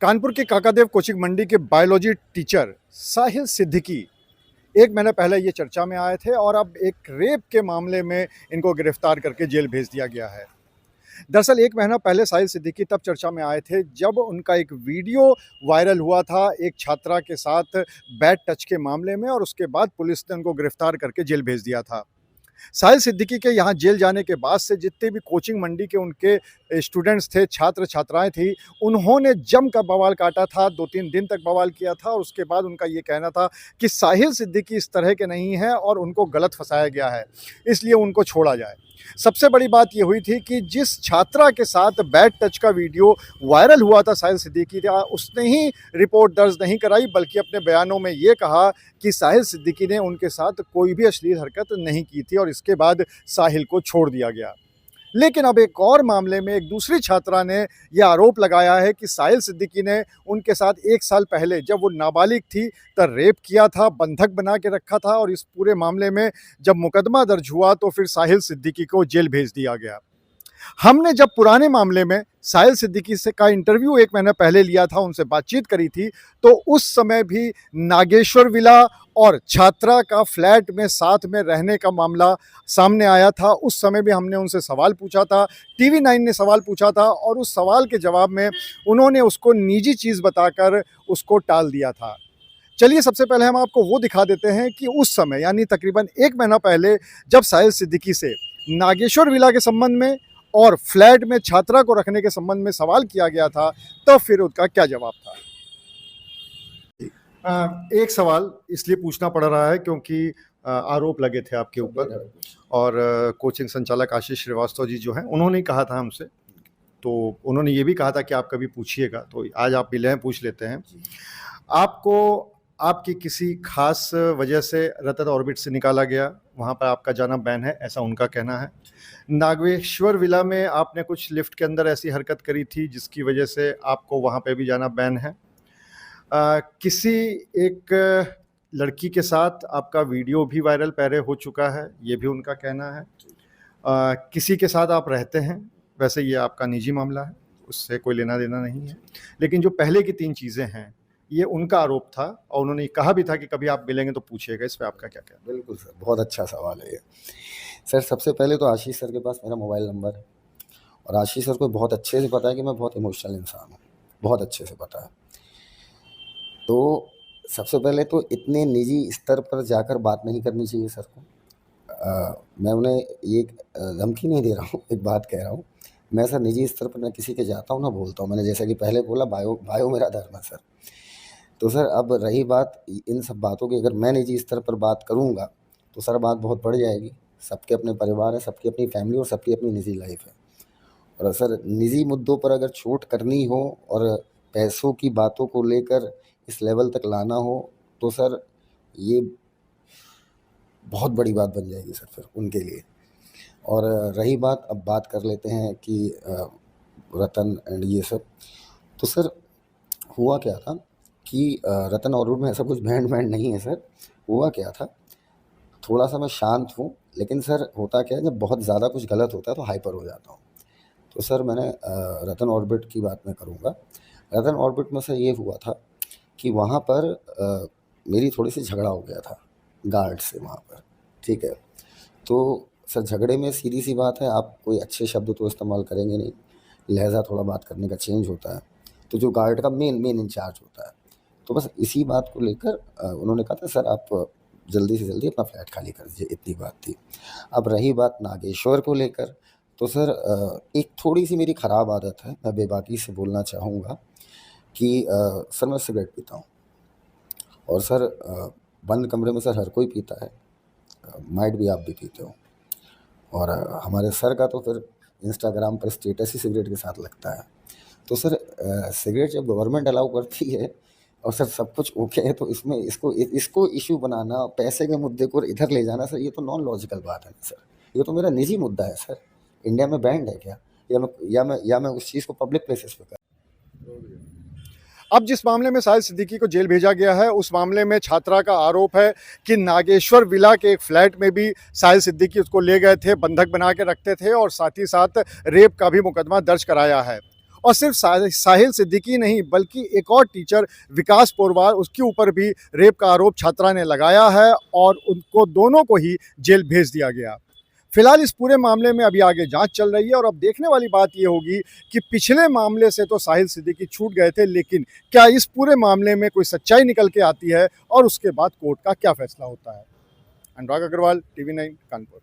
कानपुर के काकादेव कोचिंग मंडी के biology teacher साहिल सिद्दीकी एक महीने पहले ये चर्चा में आए थे और अब एक रेप के मामले में इनको गिरफ्तार करके जेल भेज दिया गया है। दरअसल एक महीना पहले साहिल सिद्दीकी तब चर्चा में आए थे जब उनका एक वीडियो वायरल हुआ था एक छात्रा के साथ बैड टच के मामले में, और उसके बाद पुलिस ने उनको गिरफ्तार करके जेल भेज दिया था। साहिल सिद्दीकी के यहाँ जेल जाने के बाद से जितने भी कोचिंग मंडी के उनके स्टूडेंट्स थे, छात्र छात्राएं थी, उन्होंने जमकर बवाल काटा था। 2-3 दिन तक बवाल किया था और उसके बाद उनका ये कहना था कि साहिल सिद्दीकी इस तरह के नहीं हैं और उनको गलत फंसाया गया है, इसलिए उनको छोड़ा जाए। सबसे बड़ी बात ये हुई थी कि जिस छात्रा के साथ बैड टच का वीडियो वायरल हुआ था साहिल सिद्दीकी का, उसने ही रिपोर्ट दर्ज नहीं कराई, बल्कि अपने बयानों में ये कहा कि साहिल सिद्दीकी ने उनके साथ कोई भी अश्लील हरकत नहीं की थी और इसके बाद साहिल को छोड़ दिया गया। लेकिन अब एक और मामले में एक दूसरी छात्रा ने यह आरोप लगाया है कि साहिल सिद्दीकी ने उनके साथ 1 साल पहले जब वो नाबालिग थी तब रेप किया था, बंधक बना के रखा था, और इस पूरे मामले में जब मुकदमा दर्ज हुआ तो फिर साहिल सिद्दीकी को जेल भेज दिया गया। हमने जब पुराने मामले में साहिल सिद्दीकी से का इंटरव्यू 1 महीना पहले लिया था, उनसे बातचीत करी थी, तो उस समय भी नागेश्वर विला और छात्रा का फ्लैट में साथ में रहने का मामला सामने आया था। उस समय भी हमने उनसे सवाल पूछा था, टीवी 9 ने सवाल पूछा था और उस सवाल के जवाब में उन्होंने उसको निजी चीज़ बताकर उसको टाल दिया था। चलिए सबसे पहले हम आपको वो दिखा देते हैं कि उस समय यानी तकरीबन 1 महीना पहले जब साहिल सिद्दीकी से नागेश्वर विला के संबंध में और फ्लैट में छात्रा को रखने के संबंध में सवाल किया गया था, तो फिर उसका क्या जवाब था। एक सवाल इसलिए पूछना पड़ रहा है क्योंकि आरोप लगे थे आपके ऊपर, और कोचिंग संचालक आशीष श्रीवास्तव जी जो हैं उन्होंने कहा था हमसे, तो उन्होंने ये भी कहा था कि आप कभी पूछिएगा, तो आज आप मिले हैं, पूछ लेते हैं। आपको आपकी किसी खास वजह से रतन ऑर्बिट से निकाला गया, वहाँ पर आपका जाना बैन है, ऐसा उनका कहना है। नागेश्वर विला में आपने कुछ लिफ्ट के अंदर ऐसी हरकत करी थी जिसकी वजह से आपको वहाँ पे भी जाना बैन है। किसी एक लड़की के साथ आपका वीडियो भी वायरल पहले हो चुका है, ये भी उनका कहना है। किसी के साथ आप रहते हैं, वैसे ये आपका निजी मामला है, उससे कोई लेना देना नहीं है, लेकिन जो पहले की 3 चीज़ें हैं ये उनका आरोप था और उन्होंने कहा भी था कि कभी आप मिलेंगे तो पूछिएगा। इस पे आपका क्या कहना है? बिल्कुल सर, बहुत अच्छा सवाल है ये। सर सबसे पहले तो आशीष सर के पास मेरा मोबाइल नंबर है और आशीष सर को बहुत अच्छे से पता है कि मैं बहुत इमोशनल इंसान हूँ, बहुत अच्छे से पता है। तो सबसे पहले तो इतने निजी स्तर पर जाकर बात नहीं करनी चाहिए सर को। मैं उन्हें ये धमकी नहीं दे रहा हूँ, एक बात कह रहा हूँ। मैं सर निजी स्तर पर न किसी के जाता हूँ, ना बोलता हूँ। मैंने जैसा कि पहले बोला, बायो मेरा धर्म है सर। तो सर अब रही बात इन सब बातों की, अगर मैं निजी स्तर पर बात करूँगा तो सर बात बहुत बढ़ जाएगी। सबके अपने परिवार है, सबकी अपनी फैमिली और सबकी अपनी निजी लाइफ है। और सर निजी मुद्दों पर अगर चोट करनी हो और पैसों की बातों को लेकर इस लेवल तक लाना हो तो सर ये बहुत बड़ी बात बन जाएगी सर फिर उनके लिए। और रही बात, अब बात कर लेते हैं कि रतन एंड ये सब। तो सर हुआ क्या था कि रतन ऑर्बिट में ऐसा कुछ बैंड नहीं है सर। हुआ क्या था, थोड़ा सा मैं शांत हूँ, लेकिन सर होता क्या है, जब बहुत ज़्यादा कुछ गलत होता है तो हाइपर हो जाता हूँ। तो सर मैंने रतन ऑर्बिट की बात मैं करूँगा। रतन ऑर्बिट में सर ये हुआ था कि वहाँ पर मेरी थोड़ी सी झगड़ा हो गया था गार्ड से वहाँ पर, ठीक है। तो सर झगड़े में सीधी सी बात है, आप कोई अच्छे शब्द तो इस्तेमाल करेंगे नहीं, लहजा थोड़ा बात करने का चेंज होता है। तो जो गार्ड का मेन इंचार्ज होता है, तो बस इसी बात को लेकर उन्होंने कहा था सर आप जल्दी से जल्दी अपना फ्लैट खाली कर दीजिए, इतनी बात थी। अब रही बात नागेश्वर को लेकर, तो सर एक थोड़ी सी मेरी ख़राब आदत है, मैं बेबाकी से बोलना चाहूँगा कि सर मैं सिगरेट पीता हूँ और सर बंद कमरे में सर हर कोई पीता है, माइट भी आप भी पीते हो। और हमारे सर का तो फिर इंस्टाग्राम पर स्टेटस ही सिगरेट के साथ लगता है। तो सर सिगरेट जब गवर्नमेंट अलाउ करती है और सर सब कुछ ओके है, तो इसमें इसको इशू बनाना, पैसे के मुद्दे को इधर ले जाना सर, ये तो नॉन लॉजिकल बात है सर। ये तो मेरा निजी मुद्दा है सर। इंडिया में बैंड है क्या, या मैं उस चीज़ को पब्लिक प्लेसेस पे कर। अब जिस मामले में साहिल सिद्दीकी को जेल भेजा गया है, उस मामले में छात्रा का आरोप है कि नागेश्वर विला के एक फ्लैट में भी साहिल सिद्दीकी उसको ले गए थे, बंधक बना के रखते थे और साथ ही साथ रेप का भी मुकदमा दर्ज कराया है। और सिर्फ साहिल सिद्दीकी नहीं बल्कि एक और टीचर विकास पोरवार, उसके ऊपर भी रेप का आरोप छात्रा ने लगाया है और उनको दोनों को ही जेल भेज दिया गया। फिलहाल इस पूरे मामले में अभी आगे जांच चल रही है और अब देखने वाली बात ये होगी कि पिछले मामले से तो साहिल सिद्दीकी छूट गए थे, लेकिन क्या इस पूरे मामले में कोई सच्चाई निकल के आती है और उसके बाद कोर्ट का क्या फैसला होता है। अनुराग अग्रवाल, TV9 कानपुर।